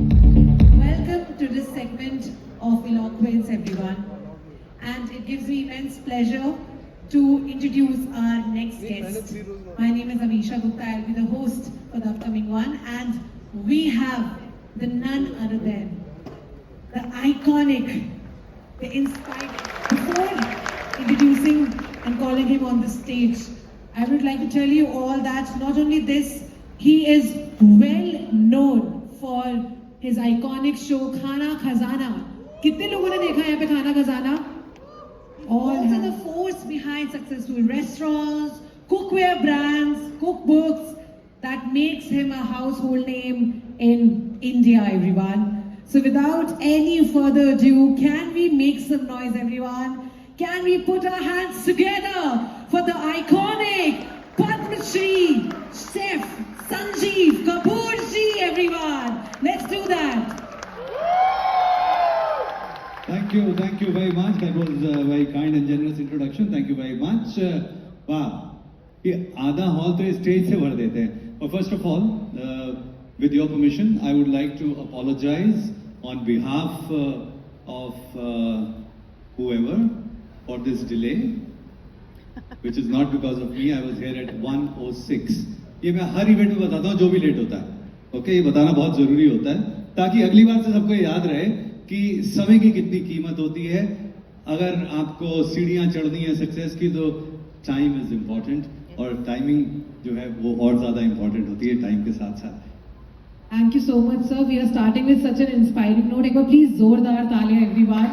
Welcome to this segment of Eloquence, everyone. And it gives me immense pleasure to introduce our next guest. My name is Amisha Gupta. I'll be the host for the upcoming one. And we have the none other than the iconic, the inspiring. Before introducing and calling him on the stage, I would like to tell you all that not only this, he is well known for his iconic show Khana Khazana. कितने लोगों ने देखा है यहाँ पे खाना खजाना? Also the force behind successful restaurants, cookware brands, cookbooks that makes him a household name in India, everyone. So without any further ado, can we make some noise, everyone? Can we put our hands together for the iconic Padma Shri Chef Sanjeev Kapoor ji, everyone? Let's do that. Thank you very much. That was a very kind and generous introduction. Thank you very much. Wow, ये आधा hall तो stage से भर देते हैं. But first of all, with your permission, I would like to apologize on behalf of whoever for this delay, which is not because of me. I was here at 1:06. ये मैं हर event में बताता हूँ जो भी लेट होता है. Okay, ये बताना बहुत जरूरी होता है ताकि अगली बार से सबको याद रहे कि समय की कितनी कीमत होती है. अगर आपको सीढ़ियां चढ़नी है सक्सेस की तो टाइम इज इम्पोर्टेंट, और टाइमिंग जो है वो और ज्यादा इम्पोर्टेंट होती है टाइम के साथ साथ. Thank you so much, sir. We are starting with such an inspiring note. एक बार please जोरदार तालियां everyone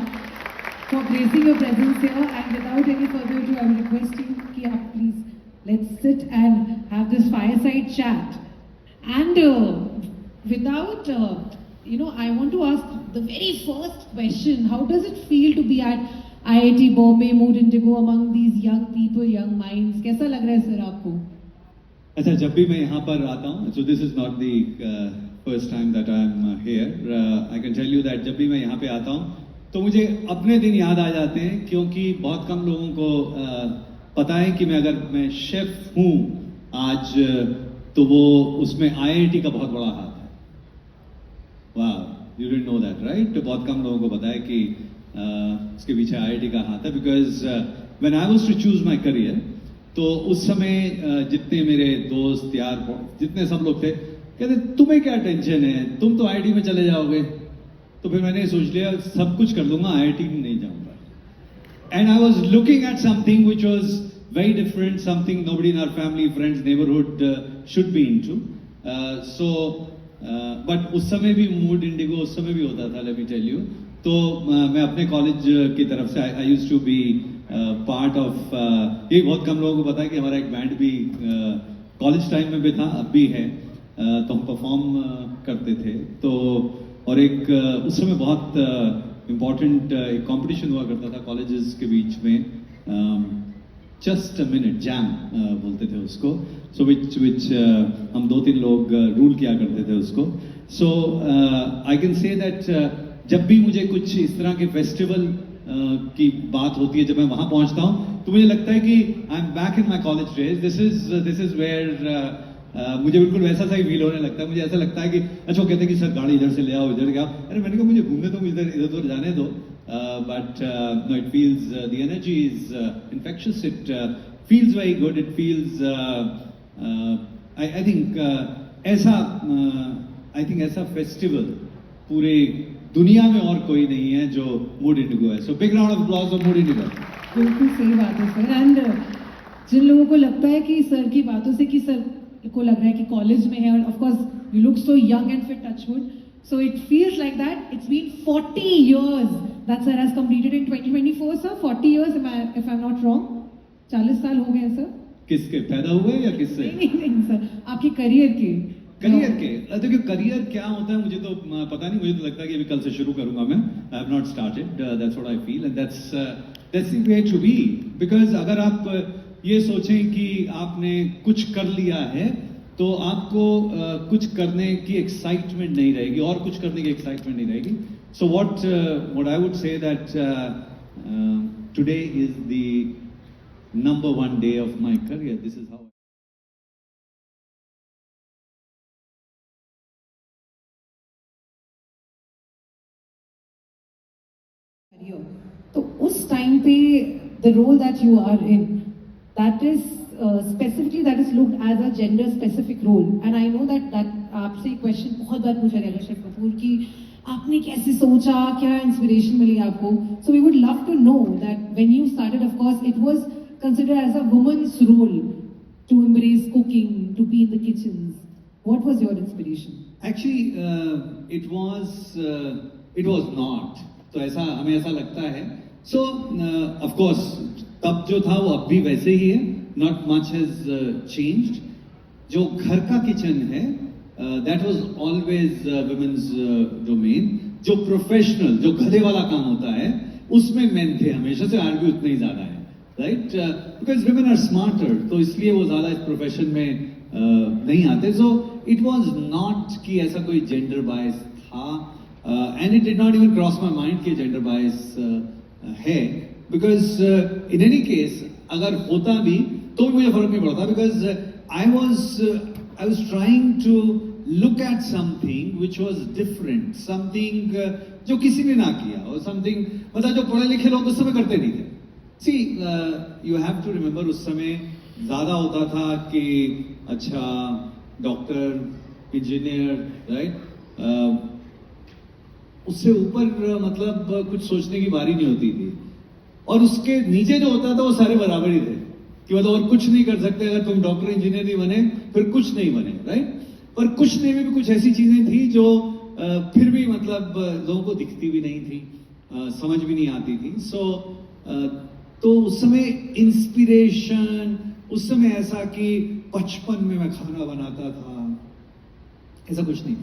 for gracing your presence here. And without any further ado, I will request you कि आप please let's sit and have this fireside chat. And without I want to ask the very first question. How does it feel to be at IIT Bombay, Mood Indigo, among these young people, young minds? कैसा लग रहा है sir आपको? अच्छा, जब भी मैं यहाँ पर आता हूँ, so this is not the first time that I am here. I can tell you that जब भी मैं यहाँ पे आता हूँ तो मुझे अपने दिन याद आ जाते हैं, क्योंकि बहुत कम लोगों को पता है कि मैं शेफ हूँ आज, तो वो उसमें IIT का बहुत बड़ा हाथ है. वाह, you didn't know that, right? तो बहुत कम लोगों को पता है कि उसके पीछे IIT का हाथ है. Because when I was to choose my career, तो उस समय जितने मेरे दोस्त यार जितने सब लोग थे कहते तुम्हें क्या टेंशन है, तुम तो IIT में चले जाओगे. तो फिर मैंने सोच लिया सब कुछ कर लूंगा, IIT में नहीं जाऊंगा. And I was looking at something which was very different, something nobody in our family, friends, neighbourhood should be into. So but उस समय भी मूड इंडिगो उस समय भी होता था, लेट मी टेल यू. तो मैं अपने कॉलेज की तरफ से I used to be part of, ये बहुत कम लोगों को पता है कि हमारा एक बैंड भी कॉलेज टाइम में भी था, अब भी है. तो हम परफॉर्म करते थे. तो और एक उस समय बहुत इम्पोर्टेंट एक कंपटीशन हुआ करता था कॉलेजेस के बीच में, जस्ट अ मिनट जैम बोलते थे उसको. सो विच हम 2-3 लोग रूल किया करते थे उसको. सो आई कैन से दैट जब भी मुझे कुछ इस तरह के फेस्टिवल की बात होती है, जब मैं वहां पहुंचता हूं तो मुझे लगता है कि I am back in my college days. This is where मुझे बिल्कुल वैसा सा ही फील होने लगता है. मुझे ऐसा लगता है कि अच्छा, कहते हैं कि सर गाड़ी इधर से ले आओ, इधर क्या. अरे मैंने कहा मुझे घूमने दो, इधर उधर जाने दो. But no, it feels the energy is infectious. It feels very good. It feels I think ऐसा फेस्टिवल पूरे दुनिया में और कोई नहीं है जो मूड इंडिगो है. So big round of applause for mood Indigo. बिल्कुल सही बात है सर. एंड जिन लोगों को लगता है कि सर की बातों से कि सर को लग रहा है कि कॉलेज में है, और of course you look so young and fit, touch wood. So it feels like that it's been 40 years that sir has completed in 2024. sir 40 years, if I'm not wrong. 40 साल हो गए सर. किसके पैदा हुए या किससे? नहीं सर, आपके करियर के. देखिए करियर क्या होता है मुझे तो पता नहीं. मुझे तो लगता है कि अभी कल से शुरू करूंगा मैं. I have not started. That's what I feel, and that's the way to be. Because अगर आप ये सोचें कि आपने कुछ कर लिया है तो आपको कुछ करने की एक्साइटमेंट नहीं रहेगी, और कुछ करने की एक्साइटमेंट नहीं रहेगी. So what I would say that today is the number 1 day of my career. This is how career. तो उस time पे the role that you are in, that is specifically that is looked as a gender specific role, and I know that आपसे question बहुत बार पूछा गया ऋषभ कपूर कि आपने कैसे सोचा, क्या इंस्पिरेशन मिली आपको? So we would love to know that when you started, of course, it was considered as a woman's role to embrace cooking, to be in the kitchens. What was your inspiration? Actually, it was not. तो ऐसा हमें ऐसा लगता है. So, of course, तब जो था वो अब भी वैसे ही है. Not much has changed. जो घर का किचन है, that was always women's domain. जो प्रोफेशनल, जो गधे वाला काम होता है, उसमें men थे हमेशा से, आज भी उतने ही ज्यादा है, right? Because women are smarter, तो इसलिए वो ज्यादा इस प्रोफेशन में नहीं आते. So it was not कि ऐसा कोई gender bias था, and it did not even cross my mind कि gender bias है, because in any case अगर होता भी तो भी मुझे फर्क नहीं पड़ता, because I was trying to look at something which was different, something जो किसी ने ना किया, और something मतलब जो पढ़े लिखे लोग उस समय करते नहीं थे. See, you have to remember उस समय ज़्यादा होता था कि अच्छा डॉक्टर, इंजीनियर, राइट, उससे ऊपर मतलब कुछ सोचने की बारी नहीं होती थी, और उसके नीचे जो होता था वो सारे बराबर ही थे कि मतलब और कुछ नहीं कर सकते, अगर तुम डॉक्टर इंजीनियर नहीं बने फिर कुछ नहीं बने, राइट. पर कुछ नहीं में भी कुछ ऐसी चीजें थी जो फिर भी मतलब लोगों को दिखती भी नहीं थी, समझ भी नहीं आती थी. तो उस समय इंस्पिरेशन, उस समय ऐसा कि बचपन में मैं खाना बनाता था, ऐसा कुछ नहीं.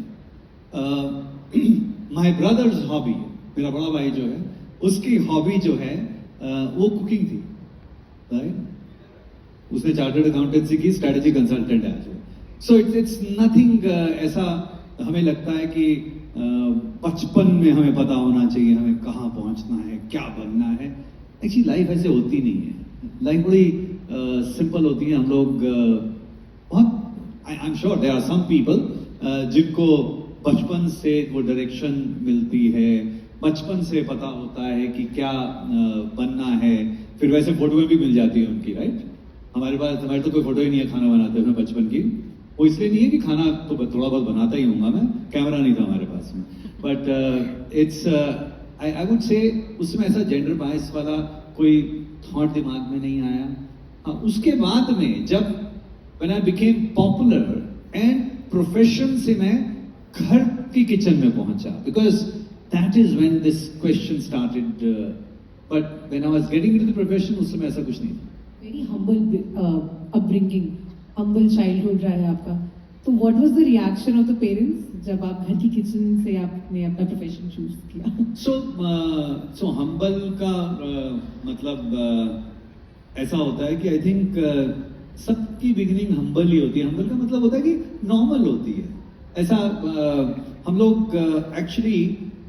माय ब्रदर्स हॉबी, मेरा बड़ा भाई जो है उसकी हॉबी जो है वो कुकिंग थी, राइट. उसने चार्टर्ड अकाउंटेंसी की, स्ट्रेटेजी कंसल्टेंट है आज. सो इट्स नथिंग ऐसा हमें लगता है कि बचपन में हमें पता होना चाहिए हमें कहाँ पहुंचना है, क्या बनना है. एक्चुअली लाइफ ऐसे होती नहीं है. लाइफ बड़ी सिंपल होती है. हम लोग बहुत, I am sure there are some people जिनको बचपन से वो डायरेक्शन मिलती है, बचपन से पता होता है कि क्या बनना है, फिर वैसे फोटो में भी मिल जाती है उनकी, राइट. हमारे तो कोई फोटो ही नहीं है खाना बनाते हुए बचपन की. वो इसलिए नहीं है कि खाना तो थोड़ा बहुत बनाता ही हूँगा मैं, कैमरा नहीं था हमारे पास में. बट इट्स आई वुड से उसमें ऐसा जेंडर बायस वाला कोई थॉट दिमाग में नहीं आया. हाँ, उसके बाद में जब when I became popular and profession से मैं घर की किचन में पहुंचा, because that is when this question started. But when I was getting into the profession उस समय ऐसा कुछ नहीं था. Very humble upbringing, humble childhood रहा है आपका. तो what was the reaction of the parents जब आप घर की किचन से आपने अपना प्रोफेशन चूज किया? So humble का मतलब ऐसा होता है कि आई थिंक सबकी बिगिनिंग हम्बल ही होती है. हम्बल का मतलब होता है कि नॉर्मल होती है. ऐसा हम लोग एक्चुअली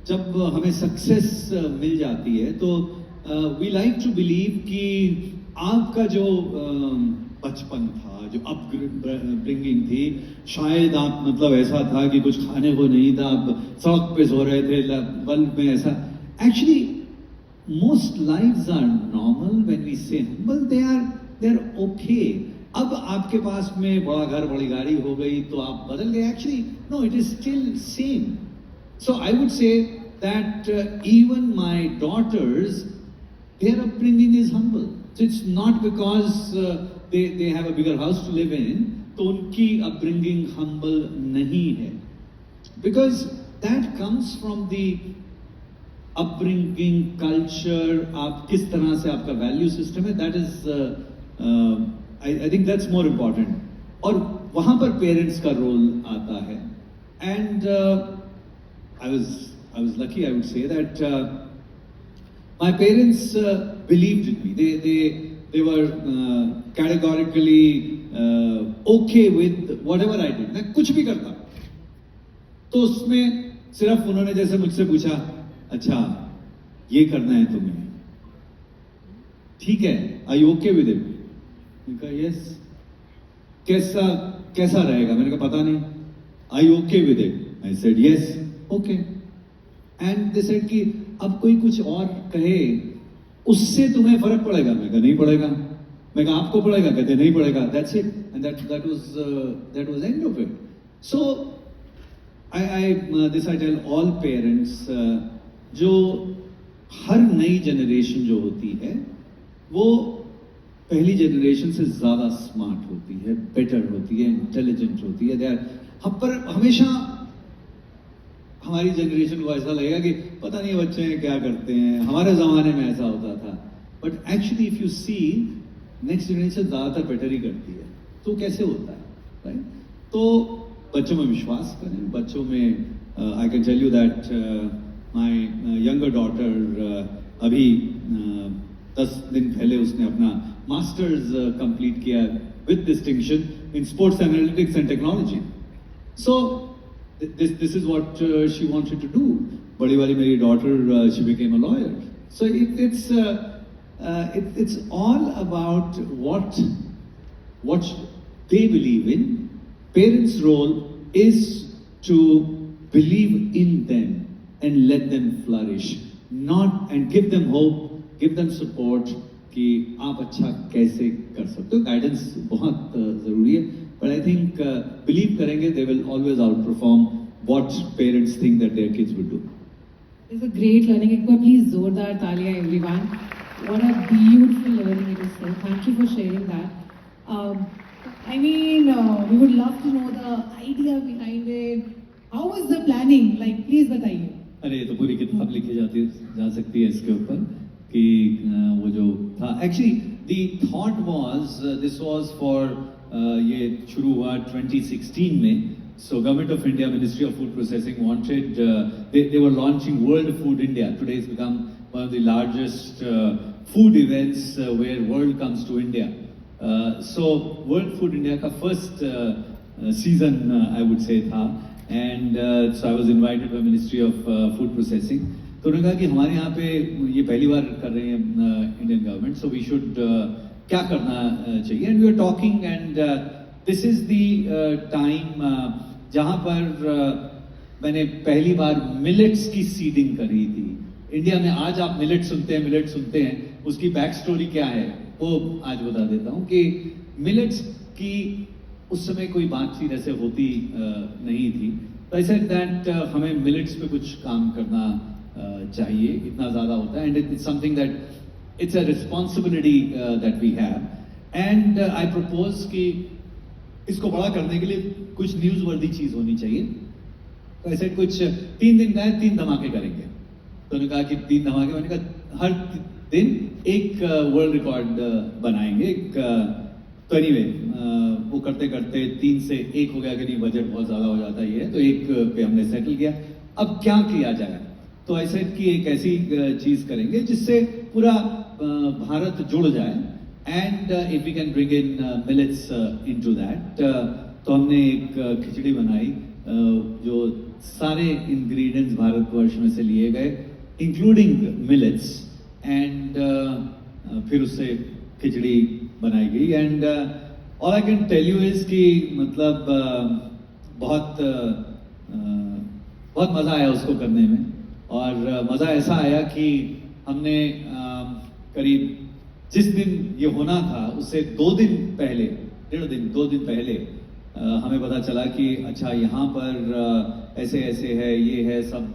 जब हमें सक्सेस मिल जाती है तो वी लाइक टू बिलीव कि आपका जो बचपन था, जो अपब्रिंगिंग थी, शायद आप मतलब ऐसा था कि कुछ खाने को नहीं था, आप सड़क पे सो रहे थे, बल्ब में ऐसा. Actually most lives are normal when we say humble. They are okay. अब आपके पास में बड़ा घर, बड़ी गाड़ी हो गई तो आप बदल गए. Actually no, it is still same. So I would say that even my daughters, their upbringing is humble. So it's not because they have a bigger house to live in, तो उनकी upbringing humble नहीं है. Because that comes from the upbringing, culture, आप किस तरह से आपका value system है, that is I think that's more important. और वहाँ पर parents का role आता है. And I was lucky, I would say that my parents believed in me. They were categorically okay with whatever I did. मैं कुछ भी करता तो उसमें सिर्फ उन्होंने जैसे मुझसे पूछा, अच्छा ये करना है तुम्हें, ठीक है, are you okay with it? मैंने कहा yes. कैसा रहेगा? मैंने कहा पता नहीं. Are you okay with it? I said yes. Okay. And they said कि अब कोई कुछ और कहे उससे तुम्हें फर्क पड़ेगा? मैं कहा नहीं पड़ेगा। मैं कहा आपको पड़ेगा? कहते नहीं पड़ेगा। That's it, and that was end of it. So this I tell all parents, जो हर नई जनरेशन जो होती है वो पहली जनरेशन से ज्यादा स्मार्ट होती है, बेटर होती है, इंटेलिजेंट होती है। हम पर हमेशा हमारी जनरेशन को ऐसा लगेगा कि पता नहीं बच्चे क्या करते हैं, हमारे जमाने में ऐसा होता था। But actually if you see, next generation ज्यादातर बेटर ही करती है। तो कैसे होता है, राइट? तो बच्चों में विश्वास करें, बच्चों में I can tell you that my younger daughter अभी 10 दिन पहले उसने अपना मास्टर्स कंप्लीट किया with distinction in sports analytics and technology. So this is what she wanted to do. बड़ी वाली मेरी daughter, she became a lawyer. So it's all about what they believe in. Parents' role is to believe in them and let them flourish, and give them hope, give them support कि आप अच्छा कैसे कर सकते हो। Guidance बहुत जरूरी है, but I think believe करेंगे they will always outperform what parents think that their kids will do. It's a great learning. एक बार please जोरदार तालियां everyone. What a beautiful learning it is. Thank you for sharing that. I mean, we would love to know the idea behind it. How was the planning? Like, please बताइए. अरे ये तो पूरी किताब लिखी जा सकती है इसके ऊपर कि वो जो था। Actually, the thought was this was for ये शुरू हुआ 2016 में। So Government of India, Ministry of Food Processing wanted, they were launching World Food India. Today it's become one of the largest food events where world comes to India. So World Food India का first season I would say था, and so I was invited by Ministry of Food Processing. तो उन्होंने कहा कि हमारे यहाँ पे ये पहली बार कर रहे हैं Indian government, so we should क्या करना चाहिए। And we are talking, and this is the time जहां पर मैंने पहली बार मिलेट्स की सीडिंग करी थी इंडिया में। आज आप मिलेट सुनते हैं, उसकी बैक स्टोरी क्या है वो आज बता देता हूं कि मिलेट्स की उस समय कोई बातचीत ऐसे होती नहीं थी। तो आई सेड दैट हमें मिलेट्स पे कुछ काम करना चाहिए, इतना ज्यादा होता है, and it's something that it's a responsibility that we have, and I propose कि इसको बड़ा करने के लिए कुछ न्यूज वर्दी चीज होनी चाहिए। तो ऐसे कुछ 3 दिन गए, 3 धमाके करेंगे। तो उन्होंने कहा कि 3 धमाके, मैंने कहा हर दिन एक वर्ल्ड रिकॉर्ड बनाएंगे। तो एनीवे वो करते करते 3 से 1 हो गया कि नहीं बजट बहुत ज्यादा हो जाता है, तो 1 पे हमने सेटल किया। अब क्या किया जाए, तो ऐसे कि एक ऐसी चीज करेंगे जिससे पूरा भारत जुड़ जाए, and if we can bring in millets into that. तो हमने एक खिचड़ी बनाई जो सारे इंग्रेडिएंट्स भारतवर्ष में से लिए गए इंक्लूडिंग मिलेट्स, एंड फिर उससे खिचड़ी बनाई गई। And all I can tell you is कि मतलब बहुत मजा आया उसको करने में, और मजा ऐसा आया कि हमने करीब जिस दिन ये होना था उससे 2 दिन पहले, 2 दिन पहले हमें पता चला कि अच्छा यहाँ पर ऐसे ऐसे है, ये है सब।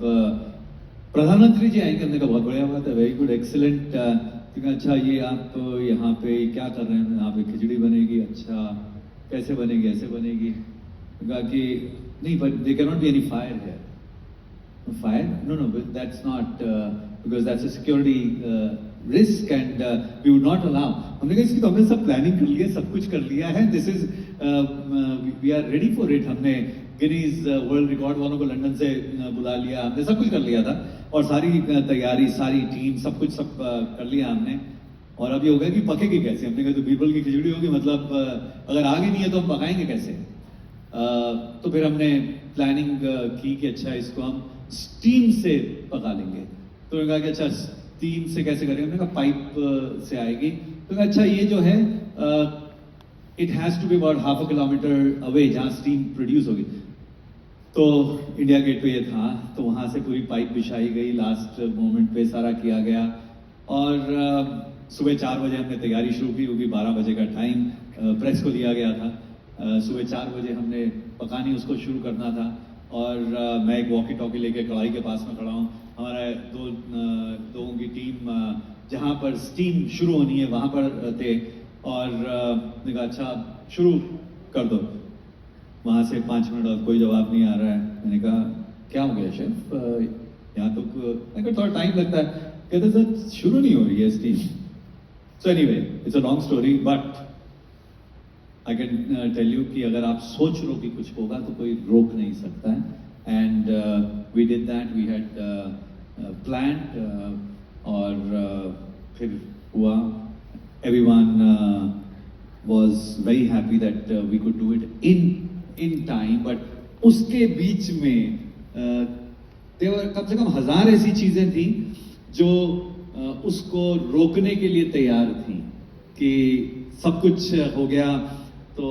प्रधानमंत्री जी आएंगे, हमने कहा बहुत बढ़िया बात है, वेरी गुड, एक्सीलेंट। अच्छा ये आप यहाँ पे क्या कर रहे हैं, यहाँ पे खिचड़ी बनेगी, अच्छा कैसे बनेगी, ऐसे बनेगी। कहा कि नहीं, but they can not be any fire है। Fire? No, that's not because that's a security risk, and we would not allow. हमने कहा इसकी तो हमने सब प्लानिंग कर लिया, सब कुछ कर लिया है, this is we are ready for it. हमने गिनीज वर्ल्ड रिकॉर्ड वालों को लंदन से बुला लिया, हमने सब कुछ कर लिया था, और सारी तैयारी, सारी टीम, सब कुछ कर लिया हमने। और अब ये हो गया कि पकेगी कैसे। हमने कहा तो बीरबल की खिचड़ी होगी, मतलब अगर आगे नहीं है तो हम पकाएंगे कैसे। तो फिर हमने प्लानिंग की कि अच्छा इसको हम स्टीम से पका लेंगे। तो उन्होंने कहा कि अच्छा स्टीम से कैसे करेंगे, हमने कहा पाइप से आएगी। तो अच्छा ये जो है it has to be about 1/2 kilometre away जहां स्टीम प्रोड्यूस होगी। तो इंडिया गेट पे ये था, तो वहाँ से पूरी पाइप बिछाई गई, लास्ट मोमेंट पे सारा किया गया। और सुबह 4 बजे हमने तैयारी शुरू की, क्योंकि 12 बजे का टाइम प्रेस को दिया गया था। सुबह 4 बजे हमने पकानी उसको शुरू करना था। और मैं एक वॉकी टॉकी लेके कढ़ाई के पास में खड़ा हूँ। हमारा लोगों की टीम जहाँ पर स्टीम शुरू होनी है वहाँ पर थे। और मैंने कहा अच्छा शुरू कर दो। वहाँ से 5 मिनट और कोई जवाब नहीं आ रहा है। मैंने कहा क्या हो गया शेफ, यहाँ तो मैंने कहा थोड़ा टाइम लगता है। कहते सर शुरू नहीं हो रही है steam. So anyway it's a long story, but I can tell you कि अगर आप सोच लो कि कुछ होगा तो कोई रोक नहीं सकता है। And we did that, we had planned, और फिर हुआ। Everyone was very happy that we could do it in time, but उसके बीच में कम से कम 1000 ऐसी चीजें थी जो उसको रोकने के लिए तैयार थी कि सब कुछ हो गया तो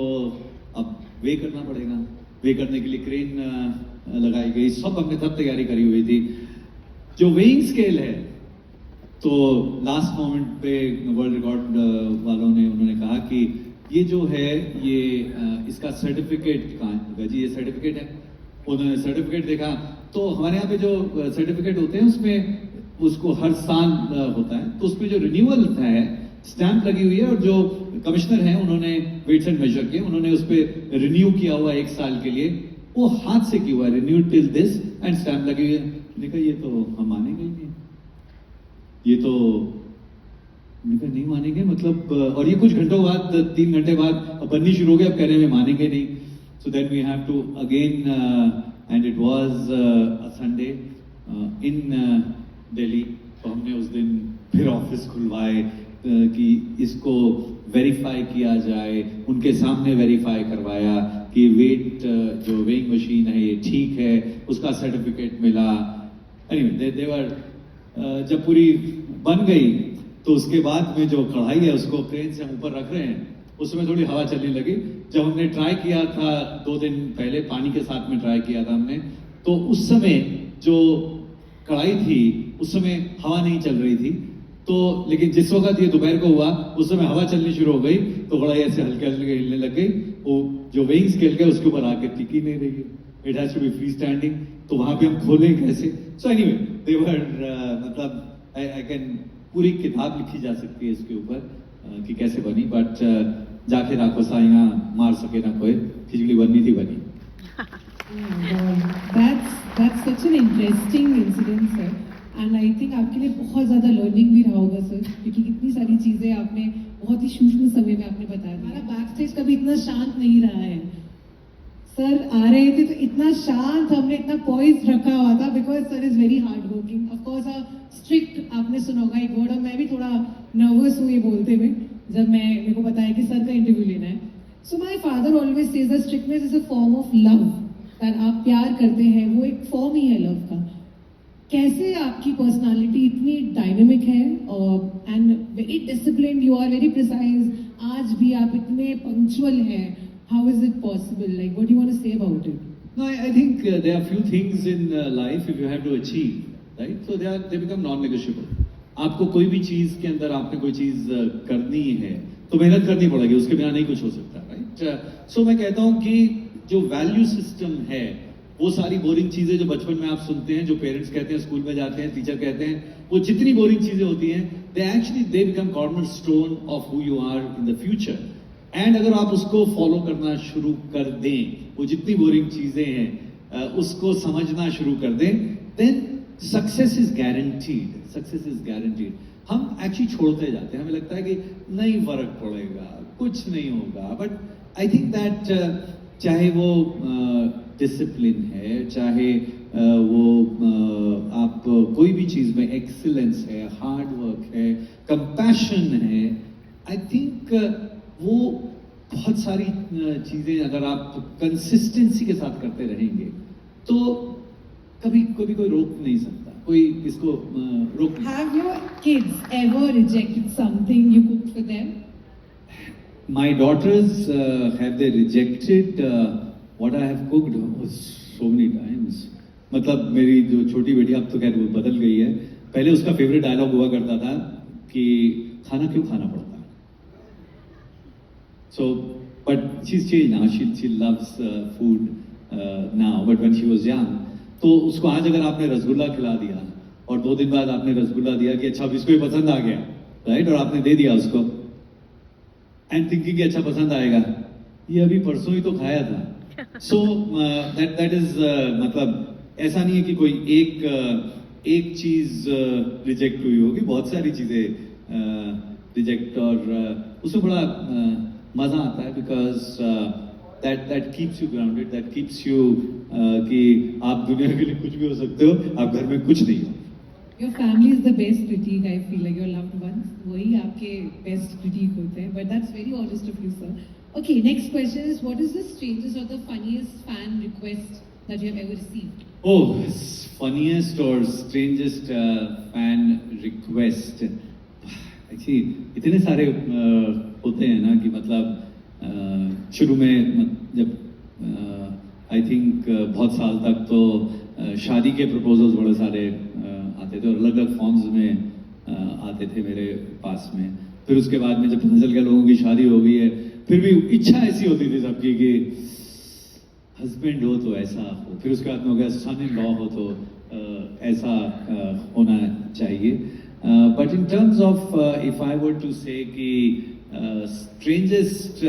अब वे करना पड़ेगा। वे करने के लिए क्रेन लगाई गई, सब हमने तब तैयारी करी हुई थी। जो वेइंग स्केल है, तो लास्ट मोमेंट पे वर्ल्ड रिकॉर्ड वालों ने उन्होंने कहा कि ये जो है ये इसका सर्टिफिकेट कहाँ होगा जी, ये सर्टिफिकेट है। उन्होंने सर्टिफिकेट देखा तो हमारे यहाँ पे जो सर्टिफिकेट होते हैं उसमें उसको हर साल होता है, तो उसमें जो रिन्यूअल है स्टैंप लगी हुई है। और जो कमिश्नर हैं उन्होंने वेट्स एंड मेजर किए, उन्होंने उस पर रिन्यू किया हुआ 1 साल के लिए, वो हाथ से किया हुआ है, renew till this and stamp लगी हुई है। देखा ये तो हम मानेंगे ही नहीं, ये तो नहीं मानेंगे मतलब। और ये कुछ घंटों बाद 3 घंटे बाद बननी शुरू हो गया, अब कह रहे हैं मानेंगे नहीं। So then we have to again, and it was a Sunday in Delhi. तो हमने उस दिन फिर ऑफिस खुलवाए कि इसको वेरीफाई किया जाए, उनके सामने वेरीफाई करवाया कि वेट जो वेइंग मशीन है ये ठीक है, उसका सर्टिफिकेट मिला। एनीवे देवर जब पूरी बन गई तो उसके बाद में जो कढ़ाई है उसको क्रेन से हम ऊपर रख रहे हैं, उसमें थोड़ी हवा चलने लगी। जब हमने ट्राई किया था 2 दिन पहले, पानी के साथ में ट्राई किया था हमने, तो उस समय जो कढ़ाई थी उस समय हवा नहीं चल रही थी। तो लेकिन जिस वक्त ये दोपहर को हुआ उस समय हवा चलनी शुरू हो गई, तो कढ़ाई ऐसे हल्के हल्के हिलने लग गई। वो जो वेइंग स्केल है उसके ऊपर आके टिकी नहीं रही है, it has to be free standing. तो वहां पे हम खोलें कैसे? सो एनीवे देवर मतलब आई कैन पूरी किताब लिखी जा सकती है इसके ऊपर कि कैसे बनी, बट जाके राखो साइया मार सके ना कोई, खिचड़ी बननी थी बनी। That's such an interesting incident, sir. And I think आपके लिए बहुत ज़्यादा लर्निंग भी रहा होगा सर, क्योंकि कितनी सारी चीज़ें आपने बहुत ही सूक्ष्म समय में आपने बताया। हमारा बैक स्टेज कभी इतना शांत नहीं रहा है। सर आ रहे थे तो इतना शांत, हमने इतना पॉइज रखा हुआ था, because sir is very hard working. Of course strict आपने सुना होगा एक वर्ड, और मैं भी थोड़ा नर्वस हुई बोलते हुए जब मेरे को बताया कि सर का इंटरव्यू लेना है। So my father always says the strictness is a form of love. आप प्यार करते हैं वो एक फॉर्म ही है लव का। कैसे आपकी पर्सनालिटी इतनी डायनेमिक है and very disciplined, you are very precise, आज भी आप इतने पंक्चुअल हैं, how is it possible? Like, what do you want to say about it? No, I think there are few things in life if you have to achieve, right? So they become non-negotiable. आपको कोई भी चीज के अंदर आपने कोई चीज करनी है तो मेहनत करनी पड़ेगी, उसके बिना नहीं कुछ हो सकता, राइट? सो मैं कहता हूँ कि जो वैल्यू सिस्टम है, वो सारी बोरिंग चीजें जो बचपन में आप सुनते हैं, जो पेरेंट्स कहते हैं, स्कूल में जाते हैं, टीचर कहते हैं, वो जितनी बोरिंग चीजें होती हैं, they become cornerstone of who you are in the future. And अगर आप उसको फॉलो करना शुरू कर दें, वो जितनी बोरिंग चीजें हैं उसको समझना शुरू कर दें, then success is guaranteed. Success is guaranteed. हम एक्चुअली छोड़ते जाते हैं, हमें लगता है कि नहीं फर्क पड़ेगा, कुछ नहीं होगा, बट आई थिंक दैट चाहे वो डिसिप्लिन है, चाहे वो आप कोई भी चीज में एक्सीलेंस है, हार्ड वर्क है, कंपैशन है, आई थिंक वो बहुत सारी चीजें अगर आप कंसिस्टेंसी के साथ करते रहेंगे तो कभी कोई रोक नहीं सकता, कोई इसको रोक नहीं। Have your kids ever rejected something you cooked for them? My daughters have they rejected what I have cooked? so many times. मतलब मेरी जो छोटी बेटी अब तो खैर वो बदल गई है, पहले उसका फेवरेट डायलॉग हुआ करता था कि खाना क्यों खाना पड़ता है. So, but she's changed now. She loves food now. But when she was young, तो उसको आज अगर आपने रसगुल्ला खिला दिया और 2 दिन बाद आपने रसगुल्ला दिया कि अच्छा अब इसको ही पसंद आ गया, राइट, और आपने दे दिया उसको, एंड थिंकिंग कि अच्छा पसंद आएगा, ये अभी परसों ही तो खाया था. सो दैट इज मतलब ऐसा नहीं है कि कोई एक चीज रिजेक्ट हुई होगी, बहुत सारी चीजें रिजेक्ट, और उसमें बड़ा मजा आता है, because that keeps you grounded, that keeps you कि आप दुनिया के लिए कुछ भी हो सकते हो, आप घर में कुछ नहीं हो. Your family is the best critique. I feel like your loved ones, वही आपके best critique होते हैं. But that's very honest of you, sir. Okay, next question is, what is the strangest or the funniest fan request that you have ever received? Oh, funniest or strangest fan request. Actually, इतने सारे होते हैं ना कि मतलब शुरू में जब आई थिंक बहुत साल तक तो शादी के प्रपोजल्स बड़े सारे आते थे और अलग अलग फॉर्म्स में आते थे मेरे पास में. फिर उसके बाद में जब पता चल गया लोगों की शादी हो गई है, फिर भी इच्छा ऐसी होती थी सबकी कि हस्बैंड हो तो ऐसा हो, फिर उसके बाद में हो गया सन इन लॉ हो तो ऐसा होना चाहिए. But in terms of if I were to say कि स्ट्रेंजेस्ट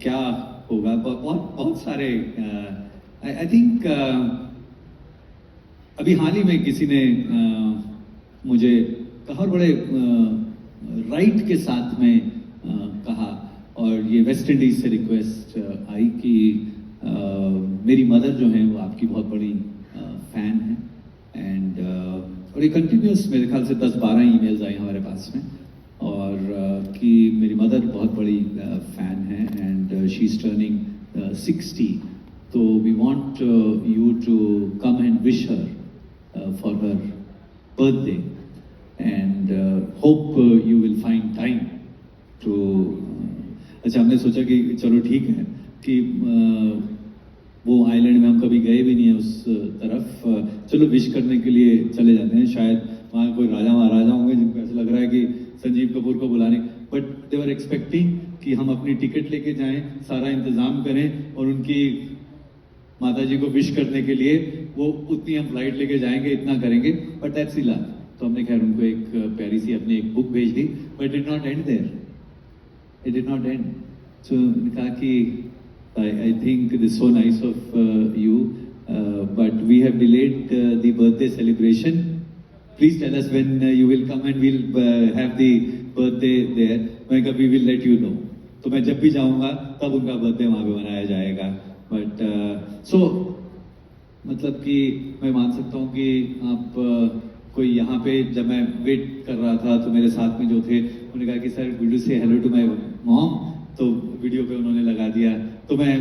क्या होगा, बहुत सारे. आई थिंक अभी हाल ही में किसी ने मुझे कहा, और बड़े राइट के साथ में कहा, और ये वेस्ट इंडीज से रिक्वेस्ट आई कि मेरी मदर जो है वो आपकी बहुत बड़ी फैन है, एंड और ये कंटिन्यूस मेरे ख्याल से 10-12 ईमेल्स आई हमारे पास में, और कि मेरी मदर बहुत बड़ी फैन है, एंड शी इज टर्निंग 60, तो we want you to come and wish her for her birthday, and hope you will find time to. अच्छा, हमने सोचा कि चलो ठीक है कि वो आइलैंड में हम कभी गए भी नहीं है उस तरफ, चलो विश करने के लिए चले जाते हैं. शायद वहाँ कोई राजा महाराजा होंगे जिनको ऐसा लग रहा है कि संजीव कपूर को बुलाने, बट दे वर एक्सपेक्टिंग कि हम अपनी टिकट लेके जाएं, सारा इंतजाम करें, और उनकी माता जी को विश करने के लिए वो उतनी हम फ्लाइट लेके जाएंगे, इतना करेंगे. बट दैट्स इला. तो हमने खैर उनको एक प्यारी सी अपनी एक बुक भेज दी, but did not end there. It did not end. So कहा कि I think it is so nice of you, but we have delayed the birthday celebration. Please tell us when you will come and we'll have the birthday there. मैं कहा we will let you know. तो मैं जब भी जाऊंगा तब उनका birthday वहां पे मनाया जाएगा. बट सो मतलब कि मैं मान सकता हूँ कि आप कोई यहाँ पे, जब मैं वेट कर रहा था तो मेरे साथ में जो थे उन्होंने कहा कि सर विल यू से हेलो टू माय मॉम, तो वीडियो पे उन्होंने लगा दिया, तो मैं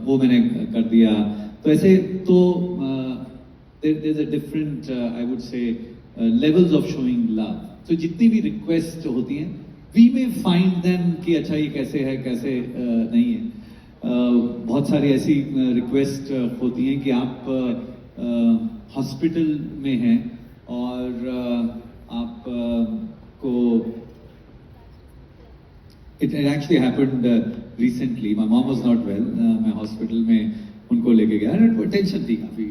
वो मैंने कर दिया. तो ऐसे तो there is a different I would say levels of showing love. तो जितनी भी रिक्वेस्ट होती हैं वी मे फाइंड देम कि अच्छा ये कैसे है कैसे नहीं है. बहुत सारी ऐसी रिक्वेस्ट होती हैं कि आप हॉस्पिटल में हैं और आप को it actually happened recently. My mom was not well. मैं हॉस्पिटल में उनको लेके गया, टेंशन थी काफी